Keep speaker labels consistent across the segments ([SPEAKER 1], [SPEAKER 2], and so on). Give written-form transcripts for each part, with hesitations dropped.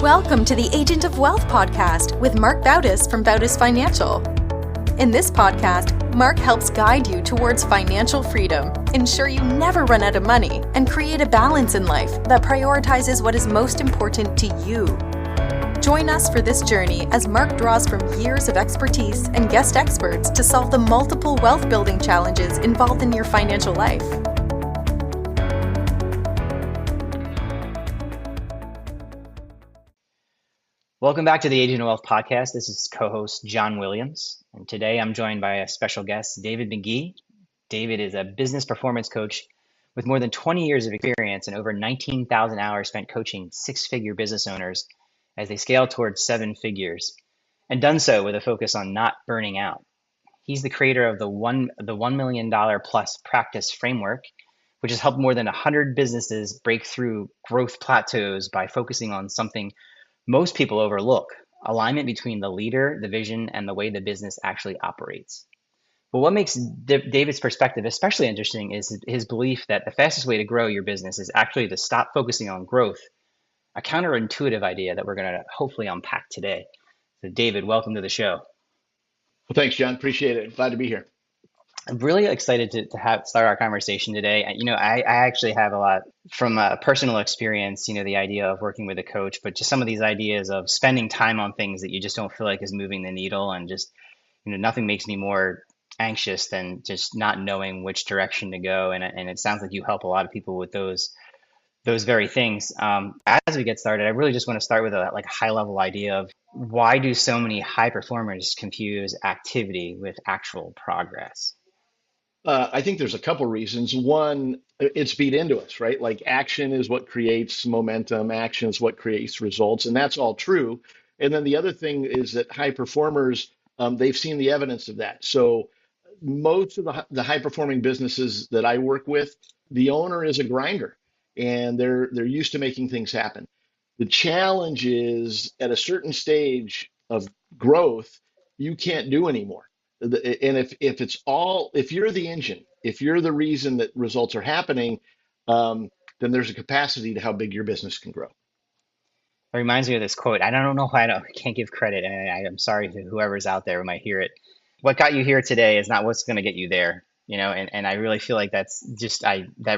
[SPEAKER 1] Welcome to the Agent of Wealth podcast with Mark Bautis from Bautis Financial. In this podcast, Mark helps guide you towards financial freedom, ensure you never run out of money, and create a balance in life that prioritizes what is most important to you. Join us for this journey as Mark draws from years of expertise and guest experts to solve the multiple wealth building challenges involved in your financial life.
[SPEAKER 2] Welcome back to the Agent of Wealth podcast. This is co-host John Williams, and today I'm joined by a special guest, David McGhee. David is a business performance coach with more than 20 years of experience and over 19,000 hours spent coaching six-figure business owners as they scale towards seven figures, and done so with a focus on not burning out. He's the creator of the $1 million plus practice framework, which has helped more than 100 businesses break through growth plateaus by focusing on something most people overlook: alignment between the leader, the vision, and the way the business actually operates. But what makes David's perspective especially interesting is his belief that the fastest way to grow your business is actually to stop focusing on growth, a counterintuitive idea that we're going to hopefully unpack today. So David, welcome to the show.
[SPEAKER 3] Well, thanks, John. Appreciate it. Glad to be here.
[SPEAKER 2] I'm really excited to start our conversation today. I actually have a lot from a personal experience, the idea of working with a coach, but just some of these ideas of spending time on things that you just don't feel like is moving the needle, and just, nothing makes me more anxious than just not knowing which direction to go. And it sounds like you help a lot of people with those very things. As we get started, I really just want to start with a high level idea of why do so many high performers confuse activity with actual progress?
[SPEAKER 3] I think there's a couple reasons. One, it's beat into us, right? Like action is what creates momentum, action is what creates results, and that's all true. And then the other thing is that high performers, they've seen the evidence of that. So most of the high performing businesses that I work with, the owner is a grinder, and they're used to making things happen. The challenge is at a certain stage of growth, you can't do anymore. And if you're the engine, if you're the reason that results are happening, then there's a capacity to how big your business can grow.
[SPEAKER 2] It reminds me of this quote. I don't know why I can't give credit, and I'm sorry to whoever's out there who might hear it. What got you here today is not what's going to get you there, and I really feel like that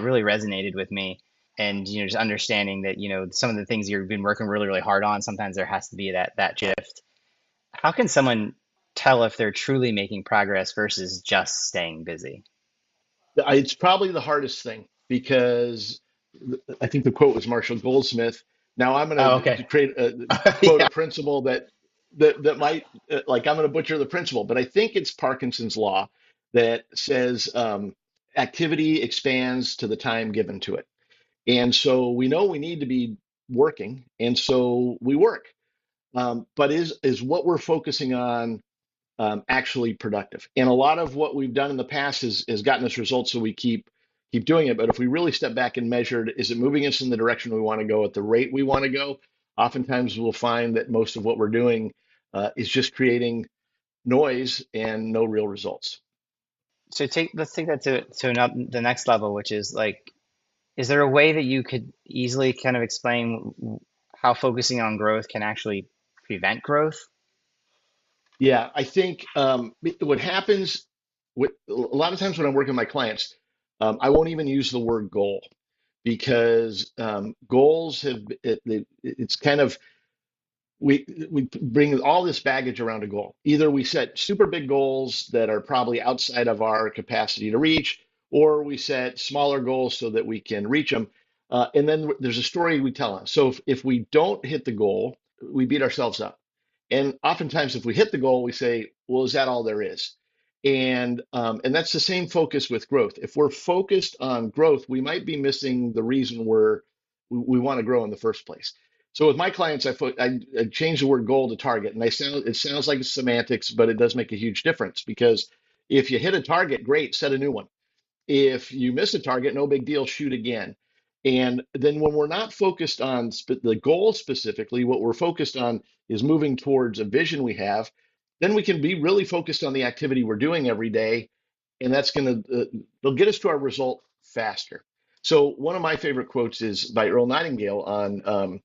[SPEAKER 2] really resonated with me. And, just understanding that, some of the things you've been working really, really hard on, sometimes there has to be that shift. How can someone tell if they're truly making progress versus just staying busy?
[SPEAKER 3] It's probably the hardest thing, because I think the quote was Marshall Goldsmith. Now I'm going to create a quote, a principle that might, I'm going to butcher the principle, but I think it's Parkinson's law that says activity expands to the time given to it. And so we know we need to be working, and so we work. But is what we're focusing on actually productive? And a lot of what we've done in the past has gotten us results, so we keep doing it. But if we really step back and measured, is it moving us in the direction we want to go at the rate we want to go? Oftentimes we'll find that most of what we're doing is just creating noise and no real results.
[SPEAKER 2] So let's take that to the next level, which is is there a way that you could easily kind of explain how focusing on growth can actually prevent growth?
[SPEAKER 3] Yeah, I think what happens a lot of times when I'm working with my clients, I won't even use the word goal, because goals it's kind of, we bring all this baggage around a goal. Either we set super big goals that are probably outside of our capacity to reach, or we set smaller goals so that we can reach them. And then there's a story we tell them. So if we don't hit the goal, we beat ourselves up. And oftentimes, if we hit the goal, we say, well, is that all there is? And that's the same focus with growth. If we're focused on growth, we might be missing the reason we want to grow in the first place. So with my clients, I change the word goal to target, and it sounds like it's semantics, but it does make a huge difference, because if you hit a target, great, set a new one. If you miss a target, no big deal, shoot again. And then when we're not focused on the goal specifically, what we're focused on is moving towards a vision we have, then we can be really focused on the activity we're doing every day, and that's going to it'll get us to our result faster. So one of my favorite quotes is by Earl Nightingale on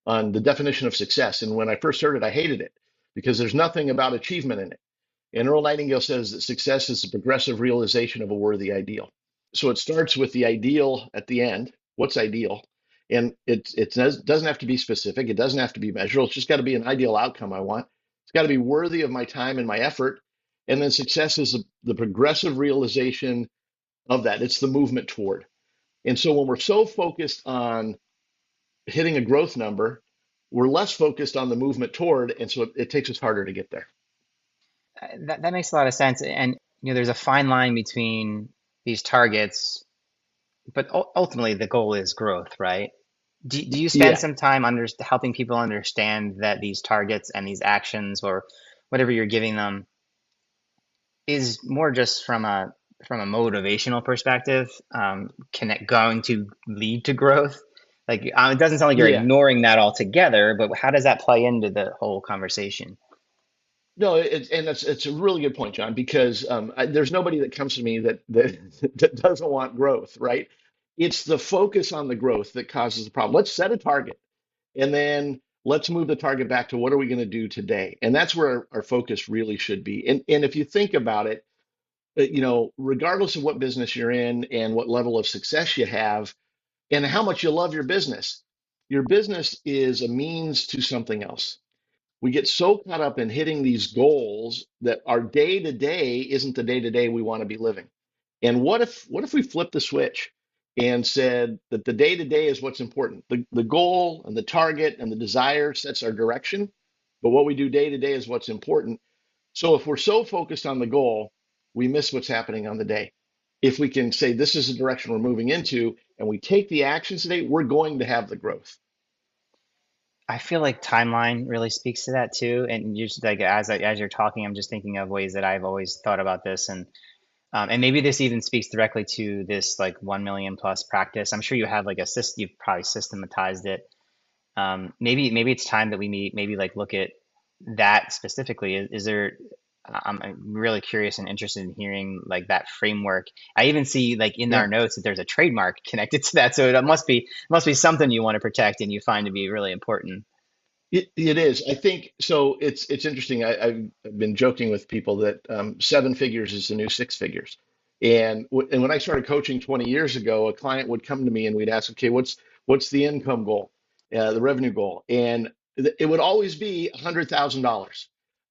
[SPEAKER 3] on the definition of success. And when I first heard it, I hated it because there's nothing about achievement in it. And Earl Nightingale says that success is the progressive realization of a worthy ideal. So it starts with the ideal at the end. What's ideal? And doesn't have to be specific. It doesn't have to be measurable. It's just got to be an ideal outcome I want. It's got to be worthy of my time and my effort. And then success is the progressive realization of that. It's the movement toward. And so when we're so focused on hitting a growth number, we're less focused on the movement toward, and so it takes us harder to get there.
[SPEAKER 2] That makes a lot of sense. And there's a fine line between these targets, but ultimately the goal is growth, right? Do you spend
[SPEAKER 3] Yeah,
[SPEAKER 2] some time helping people understand that these targets and these actions or whatever you're giving them is more just from a motivational perspective, going to lead to growth? Like, it doesn't sound like you're
[SPEAKER 3] yeah.
[SPEAKER 2] ignoring that altogether, but how does that play into the whole conversation?
[SPEAKER 3] No, and it's a really good point, John, because there's nobody that comes to me that doesn't want growth, right? It's the focus on the growth that causes the problem. Let's set a target, and then let's move the target back to what are we going to do today, and that's where our focus really should be. And if you think about it, regardless of what business you're in and what level of success you have, and how much you love your business is a means to something else. We get so caught up in hitting these goals that our day to day isn't the day to day we want to be living. And what if we flip the switch and said that the day to day is what's important? The goal and the target and the desire sets our direction, but what we do day to day is what's important. So if we're so focused on the goal, we miss what's happening on the day. If we can say this is the direction we're moving into and we take the actions today, we're going to have the growth.
[SPEAKER 2] I feel like timeline really speaks to that too. And you just like as you're talking, I'm just thinking of ways that I've always thought about this, and maybe this even speaks directly to this like 1 million plus practice. I'm sure you have like you've probably systematized it. Maybe it's time that we maybe like look at that specifically. Is there? I'm really curious and interested in hearing like that framework. I even see like in
[SPEAKER 3] Yeah.
[SPEAKER 2] our notes that there's a trademark connected to that, so it must be something you want to protect and you find to be really important.
[SPEAKER 3] It is. I think so. It's interesting. I've been joking with people that seven figures is the new six figures. And when I started coaching 20 years ago, a client would come to me and we'd ask, okay, what's the income goal, the revenue goal, and it would always be $100,000.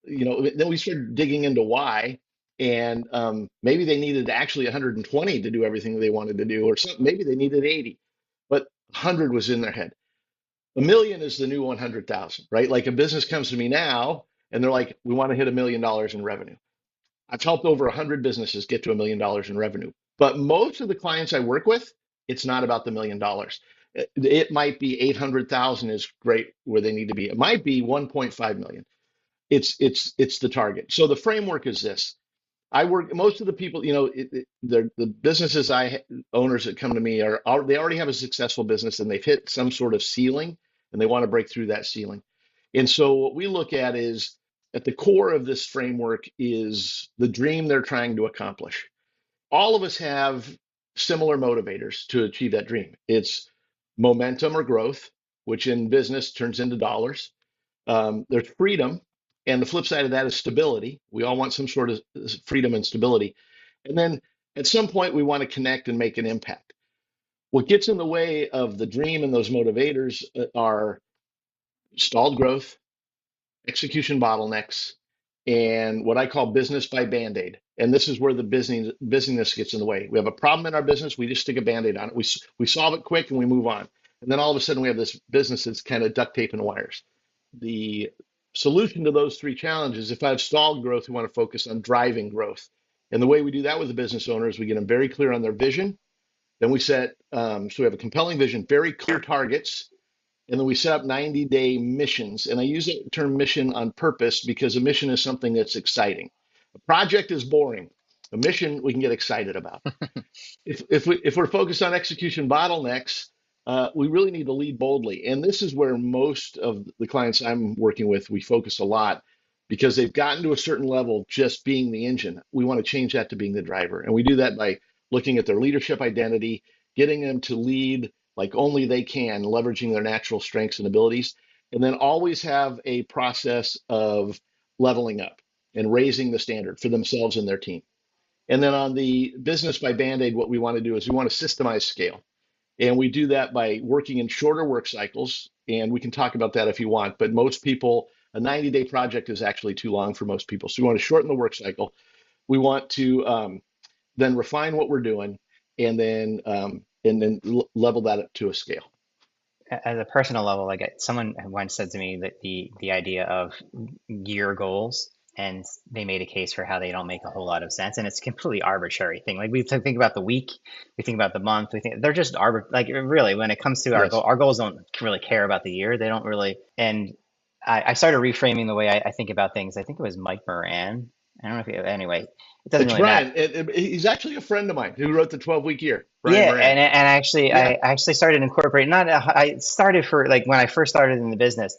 [SPEAKER 3] Then we started digging into why, and maybe they needed actually 120 to do everything they wanted to do, or something. Maybe they needed 80, but 100 was in their head. A million is the new 100,000, right? Like a business comes to me now and they're like, we want to hit $1 million in revenue. I've helped over 100 businesses get to $1 million in revenue. But most of the clients I work with, it's not about the $1 million. It might be 800,000 is great where they need to be. It might be 1.5 million. It's the target. So the framework is this. I work most of the people, the businesses owners that come to me they already have a successful business and they've hit some sort of ceiling and they want to break through that ceiling. And so what we look at is at the core of this framework is the dream they're trying to accomplish. All of us have similar motivators to achieve that dream. It's momentum or growth, which in business turns into dollars. There's freedom, and the flip side of that is stability. We all want some sort of freedom and stability. And then at some point, we want to connect and make an impact. What gets in the way of the dream and those motivators are stalled growth, execution bottlenecks, and what I call business by band-aid. And this is where the business gets in the way. We have a problem in our business, we just stick a band-aid on it. We solve it quick and we move on. And then all of a sudden we have this business that's kind of duct tape and wires. The solution to those three challenges, if I have stalled growth, we want to focus on driving growth. And the way we do that with the business owners, we get them very clear on their vision. Then so we have a compelling vision, very clear targets, and then we set up 90-day missions. And I use the term mission on purpose because a mission is something that's exciting. A project is boring. A mission we can get excited about. If we're focused on execution bottlenecks, we really need to lead boldly. And this is where most of the clients I'm working with, we focus a lot because they've gotten to a certain level just being the engine. We want to change that to being the driver. And we do that by looking at their leadership identity, getting them to lead like only they can, leveraging their natural strengths and abilities, and then always have a process of leveling up and raising the standard for themselves and their team. And then on the business by Band-Aid, what we want to do is we want to systemize scale. And we do that by working in shorter work cycles. And we can talk about that if you want, but most people, a 90-day project is actually too long for most people. So we want to shorten the work cycle. We want to then refine what we're doing and then level that up to a scale.
[SPEAKER 2] As a personal level, like someone once said to me that the idea of year goals, and they made a case for how they don't make a whole lot of sense, and it's a completely arbitrary thing. Like we think about the week, we think about the month, we think they're just like really when it comes to our goal,
[SPEAKER 3] Yes.
[SPEAKER 2] our goals don't really care about the year. They don't really, and I started reframing the way I think about things. I think it was Mike Moran. I don't know if you, anyway, it doesn't
[SPEAKER 3] It's
[SPEAKER 2] really matter.
[SPEAKER 3] Brian. He's actually a friend of mine who wrote the 12-week year, Brian
[SPEAKER 2] Yeah,
[SPEAKER 3] Moran.
[SPEAKER 2] and actually,
[SPEAKER 3] Yeah.
[SPEAKER 2] I actually started incorporating. Not I started for like when I first started in the business.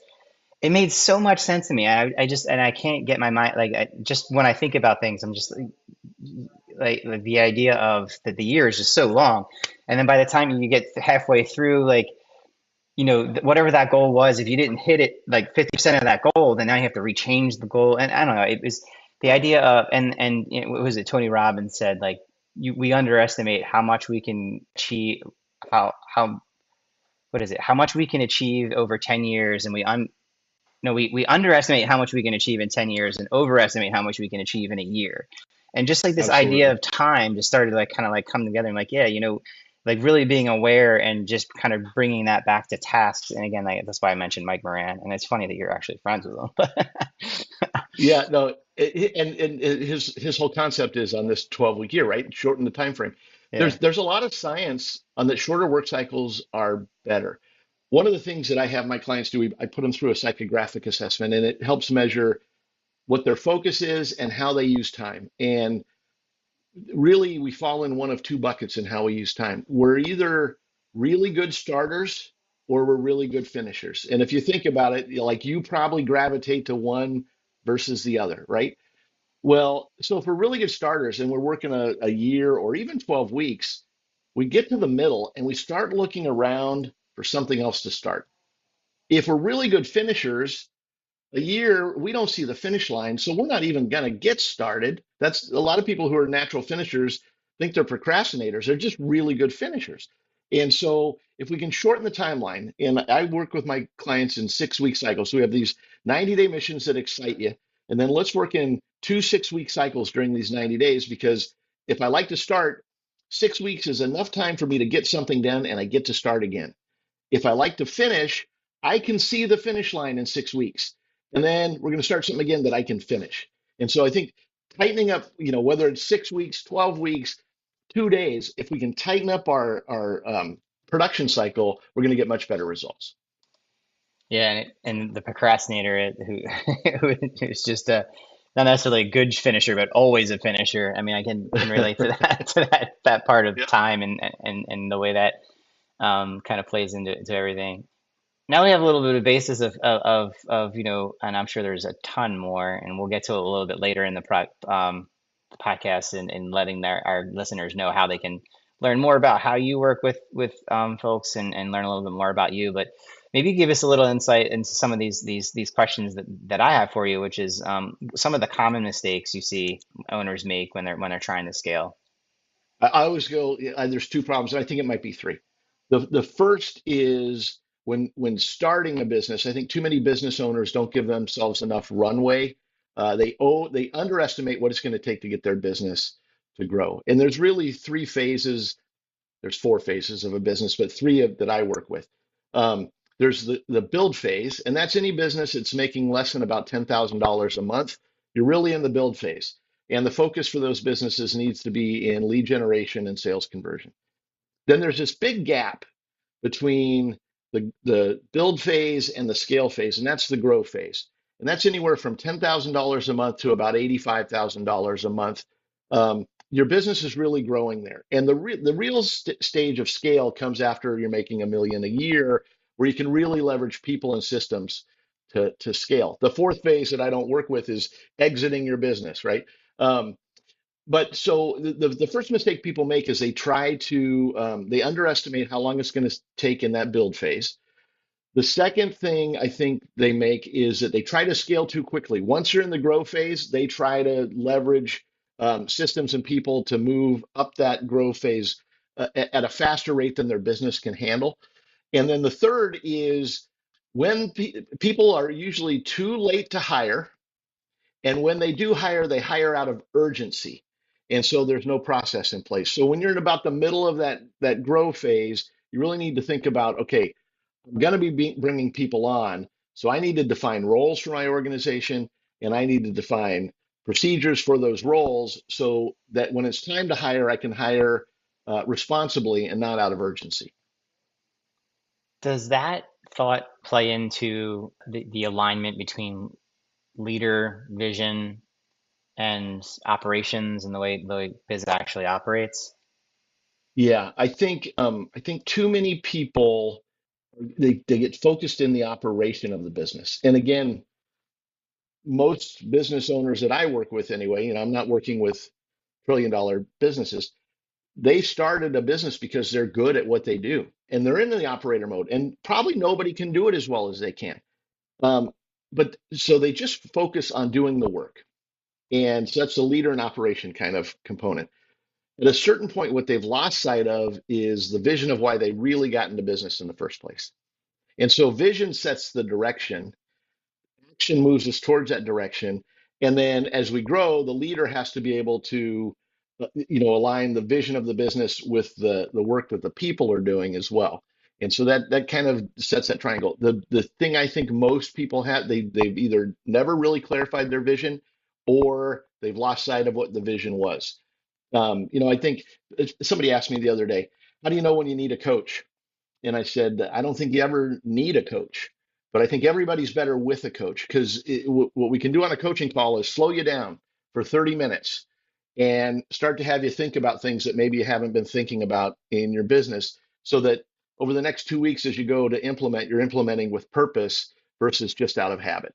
[SPEAKER 2] It made so much sense to me. I just and I can't get my mind like just when I think about things, I'm just like the idea of that the year is just so long, and then by the time you get halfway through, like whatever that goal was, if you didn't hit it like 50% of that goal, then now you have to rechange the goal. And I don't know, it was the idea of what was it? Tony Robbins said like we underestimate how much we can achieve, how what is it? How much we can achieve over 10 years, and no, we underestimate how much we can achieve in 10 years and overestimate how much we can achieve in a year. And just like this idea
[SPEAKER 3] Absolutely.
[SPEAKER 2] of time just started like kind of like come together and like, yeah, like really being aware and just kind of bringing that back to tasks. And again, like, that's why I mentioned Mike Moran. And it's funny that you're actually friends with him.
[SPEAKER 3] Yeah, no, and his whole concept is on this 12-week year, right? Shorten the time frame.
[SPEAKER 2] Yeah.
[SPEAKER 3] There's a lot of science on that shorter work cycles are better. One of the things that I have my clients do, I put them through a psychographic assessment, and it helps measure what their focus is and how they use time. And really, we fall in one of two buckets in how we use time. We're either really good starters or we're really good finishers. And if you think about it, like you probably gravitate to one versus the other, right? Well, so if we're really good starters and we're working a year or even 12 weeks, we get to the middle and we start looking around for something else to start. If we're really good finishers, a year, we don't see the finish line, so we're not even going to get started. That's a lot of people who are natural finishers think they're procrastinators. They're just really good finishers. And so, if we can shorten the timeline, and I work with my clients in 6 week cycles, so we have these 90-day missions that excite you, and then let's work in 2 6 week cycles during these 90 days because if I like to start, 6 weeks is enough time for me to get something done and I get to start again. If I like to finish, I can see the finish line in 6 weeks. And then we're going to start something again that I can finish. And so I think tightening up, whether it's 6 weeks, 12 weeks, 2 days, if we can tighten up our production cycle, we're going to get much better results.
[SPEAKER 2] Yeah. And the procrastinator who's just not necessarily a good finisher, but always a finisher. I mean, I can relate to that, to that part of
[SPEAKER 3] Yeah.
[SPEAKER 2] time and the way that kind of plays into to everything. Now we have a little bit of basis of and I'm sure there's a ton more, and we'll get to it a little bit later in the podcast and letting our listeners know how they can learn more about how you work with folks and learn a little bit more about you. But maybe give us a little insight into some of these questions that I have for you, which is some of the common mistakes you see owners make when they're trying to scale.
[SPEAKER 3] I always go, yeah, there's two problems, and I think it might be three. The first is when starting a business, I think too many business owners don't give themselves enough runway. They underestimate what it's going to take to get their business to grow. And there's really three phases. There's four phases of a business, but that I work with. There's the build phase, and that's any business that's making less than about $10,000 a month. You're really in the build phase. And the focus for those businesses needs to be in lead generation and sales conversion. Then there's this big gap between the build phase and the scale phase, and that's the grow phase. And that's anywhere from $10,000 a month to about $85,000 a month. Your business is really growing there. And the real stage of scale comes after you're making $1 million a year, where you can really leverage people and systems to scale. The fourth phase that I don't work with is exiting your business, right? Um, but so the first mistake people make is they try to they underestimate how long it's going to take in that build phase. The second thing I think they make is that they try to scale too quickly. Once you're in the grow phase, they try to leverage systems and people to move up that grow phase at a faster rate than their business can handle. And then the third is when people are usually too late to hire, and when they do hire, they hire out of urgency. And so there's no process in place. So when you're in about the middle of that grow phase, you really need to think about, okay, I'm going to be bringing people on. So I need to define roles for my organization, and I need to define procedures for those roles so that when it's time to hire, I can hire responsibly and not out of urgency.
[SPEAKER 2] Does that thought play into the alignment between leader vision and operations and the way business actually operates?
[SPEAKER 3] Yeah, I think too many people they get focused in the operation of the business. And again, most business owners that I work with anyway, I'm not working with trillion-dollar businesses. They started a business because they're good at what they do and they're in the operator mode. And probably nobody can do it as well as they can. Um, but so they just focus on doing the work. And so that's the leader and operation kind of component. At a certain point, what they've lost sight of is the vision of why they really got into business in the first place. And so vision sets the direction, action moves us towards that direction. And then as we grow, the leader has to be able to, align the vision of the business with the work that the people are doing as well. And so that kind of sets that triangle. The thing I think most people have, they've either never really clarified their vision or they've lost sight of what the vision was. I think somebody asked me the other day, how do you know when you need a coach? And I said, I don't think you ever need a coach, but I think everybody's better with a coach because what we can do on a coaching call is slow you down for 30 minutes and start to have you think about things that maybe you haven't been thinking about in your business so that over the next 2 weeks, as you go to implement, you're implementing with purpose versus just out of habit.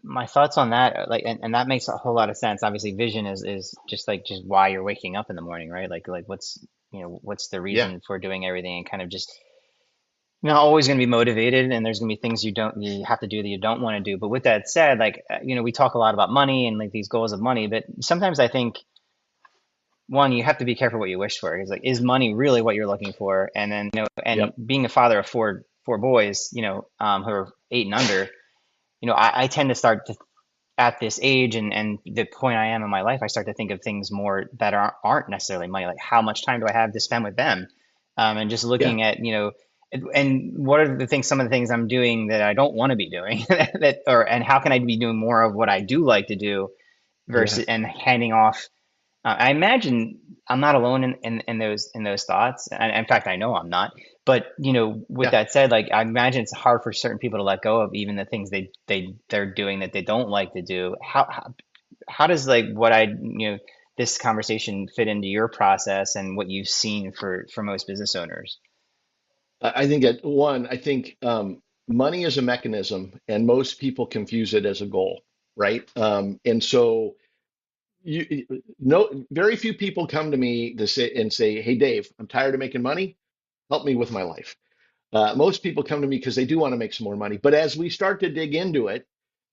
[SPEAKER 2] My thoughts on that, and that makes a whole lot of sense. Obviously, vision is just why you're waking up in the morning, right? Like what's the
[SPEAKER 3] Yeah.
[SPEAKER 2] reason for doing everything, and kind of just you're not always going to be motivated, and there's going to be things you have to do that you don't want to do. But with that said, we talk a lot about money and like these goals of money, but sometimes I think one, you have to be careful what you wish for. It's like, is money really what you're looking for? And then, and
[SPEAKER 3] Yep.
[SPEAKER 2] being a father of four boys, who are 8 and under, I tend to start to, at this age and the point I am in my life, I start to think of things more that aren't necessarily money. Like how much time do I have to spend with them? And just
[SPEAKER 3] Yeah.
[SPEAKER 2] looking at, and what are some of the things I'm doing that I don't want to be doing and how can I be doing more of what I do like to do
[SPEAKER 3] Yeah.
[SPEAKER 2] versus and handing off. I imagine I'm not alone in those thoughts. And in fact, I know I'm not. But with
[SPEAKER 3] Yeah.
[SPEAKER 2] that said, like I imagine it's hard for certain people to let go of even the things they're doing that they don't like to do. How does like what this conversation fit into your process and what you've seen for most business owners?
[SPEAKER 3] I think I think money is a mechanism, and most people confuse it as a goal, right? And so no, very few people come to me to say, "Hey, Dave, I'm tired of making money. Help me with my life." Most people come to me because they do want to make some more money. But as we start to dig into it,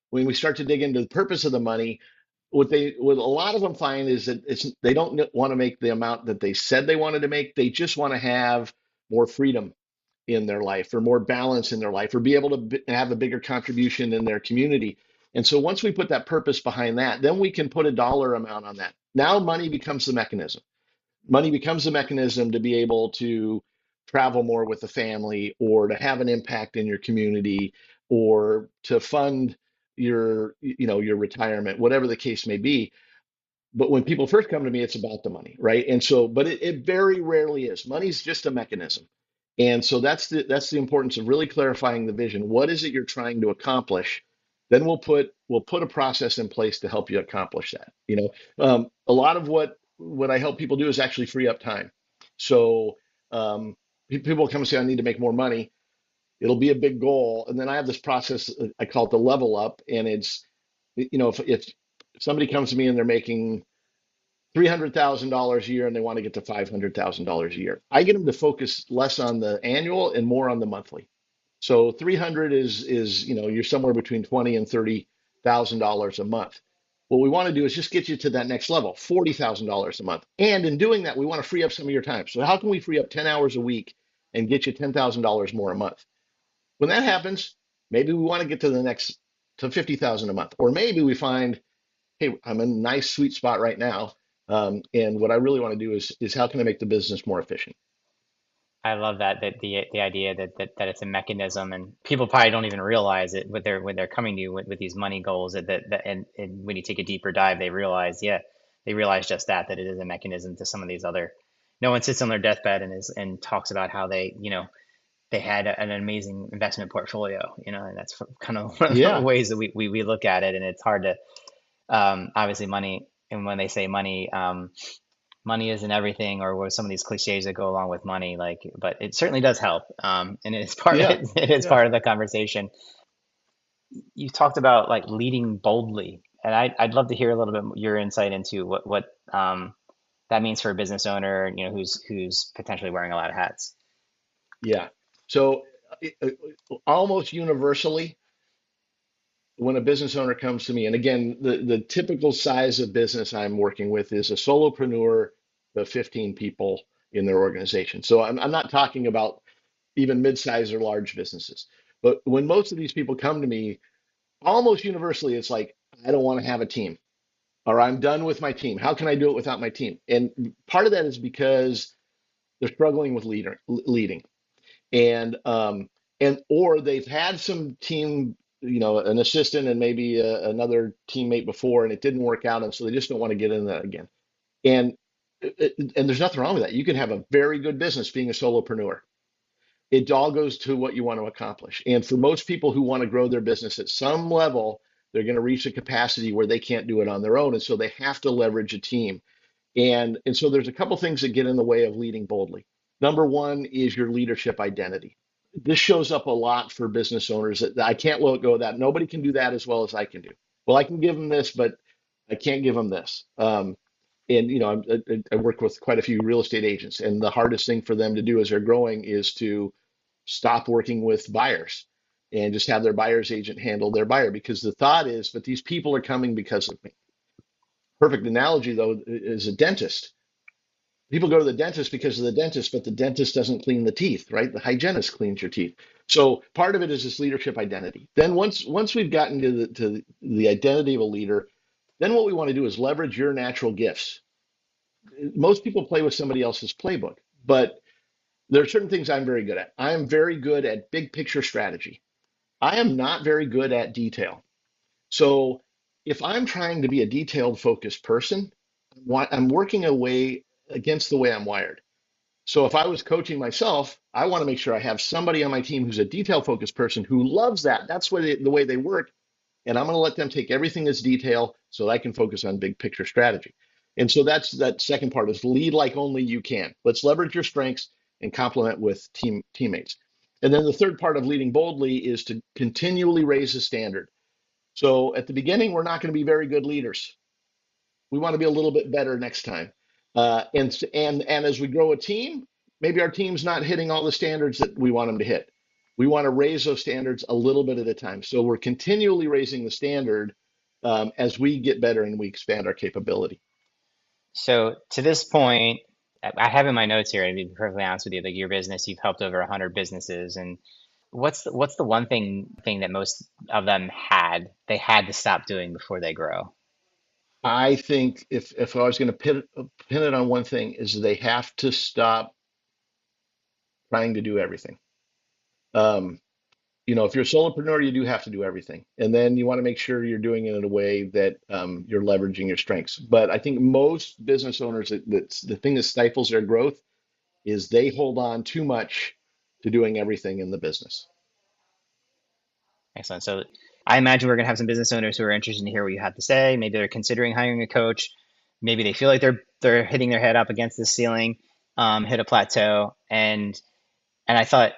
[SPEAKER 3] when we start to dig into the purpose of the money, what a lot of them find is that they don't want to make the amount that they said they wanted to make. They just want to have more freedom in their life or more balance in their life or be able to have a bigger contribution in their community. And so once we put that purpose behind that, then we can put a dollar amount on that. Now money becomes the mechanism. Money becomes the mechanism to be able to travel more with the family or to have an impact in your community or to fund your retirement, whatever the case may be. But when people first come to me, it's about the money, right? And so, but it very rarely is. Money's just a mechanism. And so that's the importance of really clarifying the vision. What is it you're trying to accomplish? Then we'll put a process in place to help you accomplish that. A lot of what I help people do is actually free up time. So people come and say, I need to make more money. It'll be a big goal, and then I have this process. I call it the level up, and it's if somebody comes to me and they're making $300,000 a year and they want to get to $500,000 a year. I get them to focus less on the annual and more on the monthly. So 300 is you're somewhere between 20 and $30,000 a month. What we want to do is just get you to that next level, $40,000 a month. And in doing that, we want to free up some of your time. So how can we free up 10 hours a week and get you $10,000 more a month? When that happens, maybe we want to get to the next to 50,000 a month, or maybe we find, hey, I'm in a nice sweet spot right now, and what I really want to do is how can I make the business more efficient?
[SPEAKER 2] I love that the idea that it's a mechanism, and people probably don't even realize it when they're coming to you with these money goals, and when you take a deeper dive, they realize just that it is a mechanism to some of these other. No one sits on their deathbed and talks about how they had an amazing investment portfolio, and that's kind of one of the
[SPEAKER 3] Yeah,
[SPEAKER 2] ways that we look at it, and it's hard to obviously money, and when they say money, money isn't everything, or what some of these cliches that go along with money, but it certainly does help, and it's part
[SPEAKER 3] yeah,
[SPEAKER 2] it is
[SPEAKER 3] yeah.
[SPEAKER 2] part of the conversation. You talked about like leading boldly, and I'd love to hear a little bit your insight into what that means for a business owner, who's potentially wearing a lot of hats.
[SPEAKER 3] Yeah. So almost universally, when a business owner comes to me, and again, the typical size of business I'm working with is a solopreneur of 15 people in their organization. So I'm not talking about even mid-sized or large businesses. But when most of these people come to me, almost universally, it's like, I don't want to have a team, or I'm done with my team. How can I do it without my team? And part of that is because they're struggling with leading. And or they've had some team, an assistant and maybe another teammate before, and it didn't work out, and so they just don't want to get in that again. And and there's nothing wrong with that. You can have a very good business being a solopreneur. It all goes to what you want to accomplish. And for most people who want to grow their business at some level, they're going to reach a capacity where they can't do it on their own, and so they have to leverage a team. And so there's a couple things that get in the way of leading boldly. Number one is your leadership identity. This shows up a lot for business owners that I can't let go of that. Nobody can do that as well as I can do. Well, I can give them this, but I can't give them this. And I work with quite a few real estate agents, and the hardest thing for them to do as they're growing is to stop working with buyers and just have their buyer's agent handle their buyer, because the thought is, but these people are coming because of me. Perfect analogy though is a dentist. People go to the dentist because of the dentist, but the dentist doesn't clean the teeth, right? The hygienist cleans your teeth. So part of it is this leadership identity. Then once we've gotten to the identity of a leader, then what we want to do is leverage your natural gifts. Most people play with somebody else's playbook, but there are certain things I'm very good at. I am very good at big picture strategy. I am not very good at detail. So if I'm trying to be a detailed focused person, I'm working away against the way I'm wired. So if I was coaching myself, I want to make sure I have somebody on my team who's a detail focused person who loves that. That's the way they work. And I'm going to let them take everything that's detail so that I can focus on big picture strategy. And so that's that second part is lead like only you can. Let's leverage your strengths and complement with teammates. And then the third part of leading boldly is to continually raise the standard. So at the beginning, we're not going to be very good leaders. We want to be a little bit better next time. And as we grow a team, maybe our team's not hitting all the standards that we want them to hit. We want to raise those standards a little bit at a time. So we're continually raising the standard as we get better and we expand our capability.
[SPEAKER 2] So to this point, I have in my notes here, to be perfectly honest with you, like your business, you've helped over 100 businesses, and what's the one thing that most of them they had to stop doing before they grow?
[SPEAKER 3] I think if I was going to pin it on one thing, is they have to stop trying to do everything. Um, if you're a solopreneur, you do have to do everything. And then you want to make sure you're doing it in a way that you're leveraging your strengths. But I think most business owners, that's the thing that stifles their growth is they hold on too much to doing everything in the business.
[SPEAKER 2] Excellent. So I imagine we're going to have some business owners who are interested to hear what you have to say. Maybe they're considering hiring a coach. Maybe they feel like they're hitting their head up against the ceiling, hit a plateau, and I thought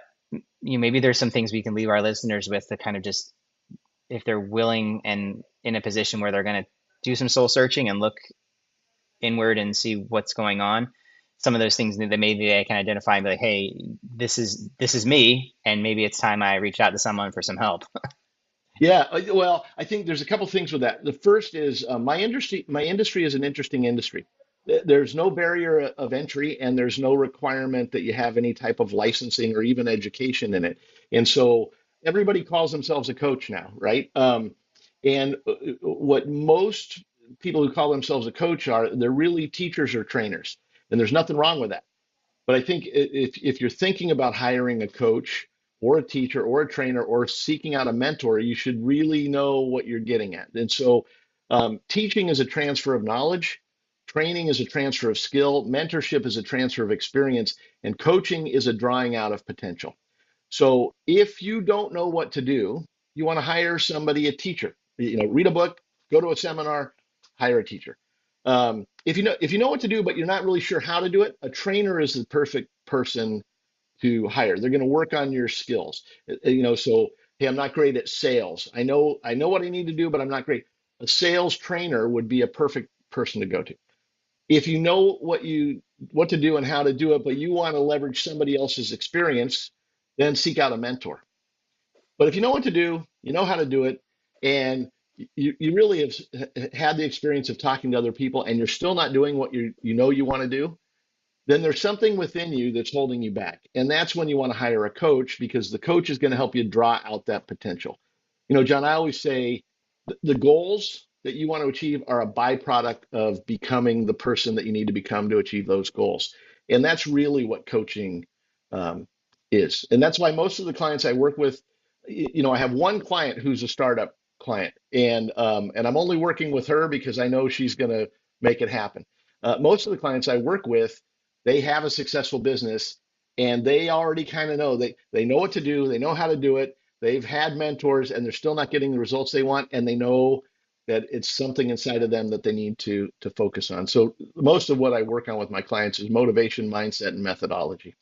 [SPEAKER 2] maybe there's some things we can leave our listeners with to kind of just, if they're willing and in a position where they're going to do some soul searching and look inward and see what's going on, some of those things that maybe they can identify and be like, hey, this is me, and maybe it's time I reach out to someone for some help.
[SPEAKER 3] Yeah, well, I think there's a couple things with that. The first is my industry is an interesting industry. There's no barrier of entry, and there's no requirement that you have any type of licensing or even education in it. And so everybody calls themselves a coach now, right? And what most people who call themselves a coach are, they're really teachers or trainers, and there's nothing wrong with that. But I think if you're thinking about hiring a coach or a teacher or a trainer or seeking out a mentor, you should really know what you're getting at. And so, teaching is a transfer of knowledge, training is a transfer of skill, mentorship is a transfer of experience, and coaching is a drawing out of potential. So, if you don't know what to do, you want to hire somebody, a teacher. Read a book, go to a seminar, hire a teacher. If you know what to do, but you're not really sure how to do it, a trainer is the perfect person to hire. They're going to work on your skills. So hey, I'm not great at sales. I know what I need to do, but I'm not great. A sales trainer would be a perfect person to go to. If you know what to do and how to do it, but you want to leverage somebody else's experience, then seek out a mentor. But if you know what to do, you know how to do it, and you really have had the experience of talking to other people, and you're still not doing what you want to do, then there's something within you that's holding you back. And that's when you want to hire a coach, because the coach is going to help you draw out that potential. John, I always say the goals that you want to achieve are a byproduct of becoming the person that you need to become to achieve those goals. And that's really what coaching um, is. And that's why most of the clients I work with, I have one client who's a startup client, and I'm only working with her because I know she's going to make it happen. Most of the clients I work with, they have a successful business, and they already kind of know they know what to do, they know how to do it. They've had mentors, and they're still not getting the results they want, and they know that it's something inside of them that they need to focus on. So most of what I work on with my clients is motivation, mindset, and methodology.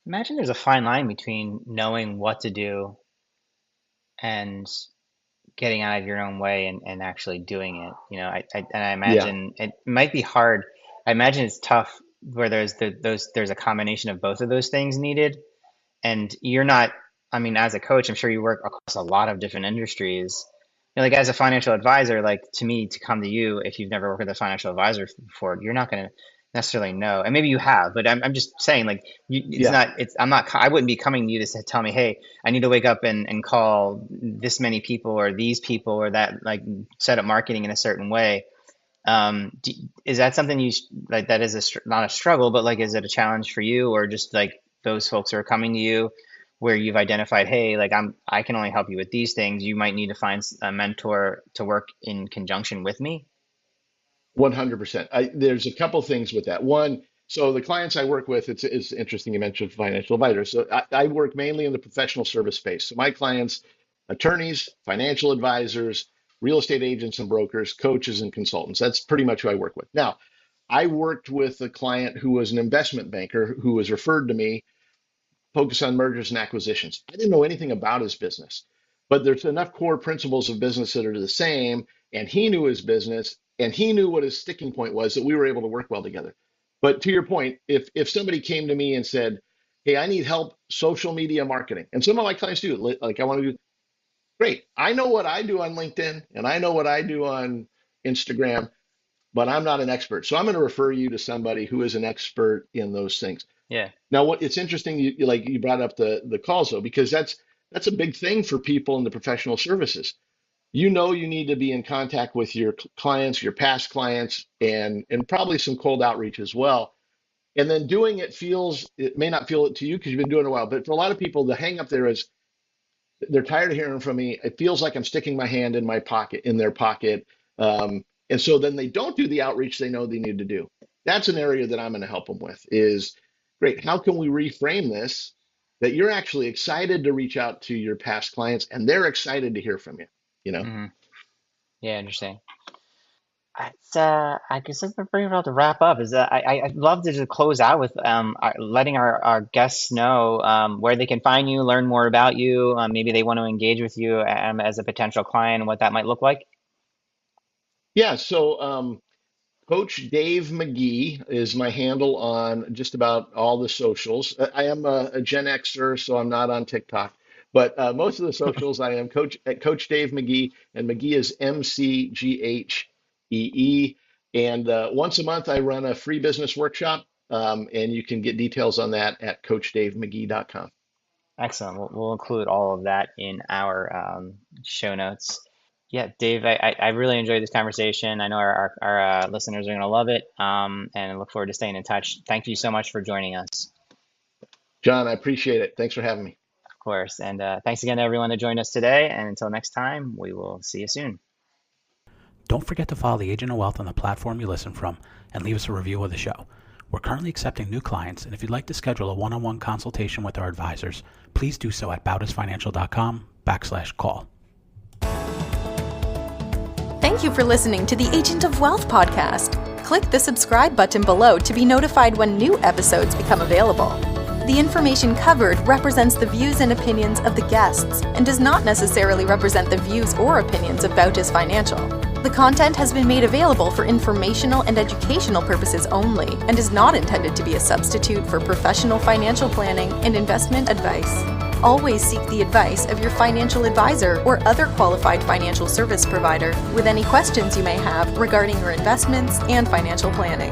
[SPEAKER 2] Imagine there's a fine line between knowing what to do and getting out of your own way and actually doing it. I
[SPEAKER 3] Yeah,
[SPEAKER 2] imagine it might be hard. I imagine it's tough where there's a combination of both of those things needed. And you're not, I mean, as a coach, I'm sure you work across a lot of different industries. Like as a financial advisor, like to me, to come to you, if you've never worked with a financial advisor before, you're not going to necessarily know. And maybe you have, but I'm just saying, like,
[SPEAKER 3] yeah.
[SPEAKER 2] I'm not, I wouldn't be coming to you to tell me, hey, I need to wake up and call this many people or these people or that, like, set up marketing in a certain way. Do, is that something like, that is not a struggle, but like, is it a challenge for you, or just like those folks who are coming to you where you've identified, hey, like I can only help you with these things. You might need to find a mentor to work in conjunction with me.
[SPEAKER 3] 100%. There's a couple things with that. One, so the clients I work with, it's interesting you mentioned financial advisors. So I work mainly in the professional service space. So my clients, attorneys, financial advisors, real estate agents and brokers, coaches and consultants. That's pretty much who I work with. Now, I worked with a client who was an investment banker who was referred to me, focused on mergers and acquisitions. I didn't know anything about his business, but there's enough core principles of business that are the same. And he knew his business, and he knew what his sticking point was, that we were able to work well together. But to your point, if somebody came to me and said, "Hey, I need help social media marketing," and some of my clients do, like I want to do, great. I know what I do on LinkedIn, and I know what I do on Instagram, but I'm not an expert. So I'm going to refer you to somebody who is an expert in those things.
[SPEAKER 2] Yeah.
[SPEAKER 3] Now, what it's interesting, you brought up the calls though, because that's a big thing for people in the professional services. You need to be in contact with your clients, your past clients, and probably some cold outreach as well. And then doing it may not feel it to you because you've been doing it a while, but for a lot of people, the hang up there is they're tired of hearing from me. It feels like I'm sticking my hand in my pocket, in their pocket. And so then they don't do the outreach they know they need to do. That's an area that I'm going to help them with is great. How can we reframe this that you're actually excited to reach out to your past clients and they're excited to hear from you, you know?
[SPEAKER 2] Hmm. Yeah, interesting. I guess that's pretty about to wrap up. Is that I'd love to just close out with letting our guests know where they can find you, learn more about you. Maybe they want to engage with you as a potential client, and what that might look like.
[SPEAKER 3] Yeah. So Coach Dave McGhee is my handle on just about all the socials. I am a Gen Xer, so I'm not on TikTok. But most of the socials, I am Coach Dave McGhee, and McGhee is McGhee. And once a month, I run a free business workshop, and you can get details on that at CoachDaveMcGhee.com.
[SPEAKER 2] Excellent. We'll include all of that in our show notes. Yeah, Dave, I really enjoyed this conversation. I know our listeners are going to love it, and I look forward to staying in touch. Thank you so much for joining us.
[SPEAKER 3] John, I appreciate it. Thanks for having me.
[SPEAKER 2] Of course. And thanks again to everyone that joined us today. And until next time, we will see you soon.
[SPEAKER 4] Don't forget to follow the Agent of Wealth on the platform you listen from and leave us a review of the show. We're currently accepting new clients, and if you'd like to schedule a one-on-one consultation with our advisors, please do so at bautisfinancial.com/call.
[SPEAKER 1] Thank you for listening to the Agent of Wealth podcast. Click the subscribe button below to be notified when new episodes become available. The information covered represents the views and opinions of the guests and does not necessarily represent the views or opinions of Bautis Financial. The content has been made available for informational and educational purposes only and is not intended to be a substitute for professional financial planning and investment advice. Always seek the advice of your financial advisor or other qualified financial service provider with any questions you may have regarding your investments and financial planning.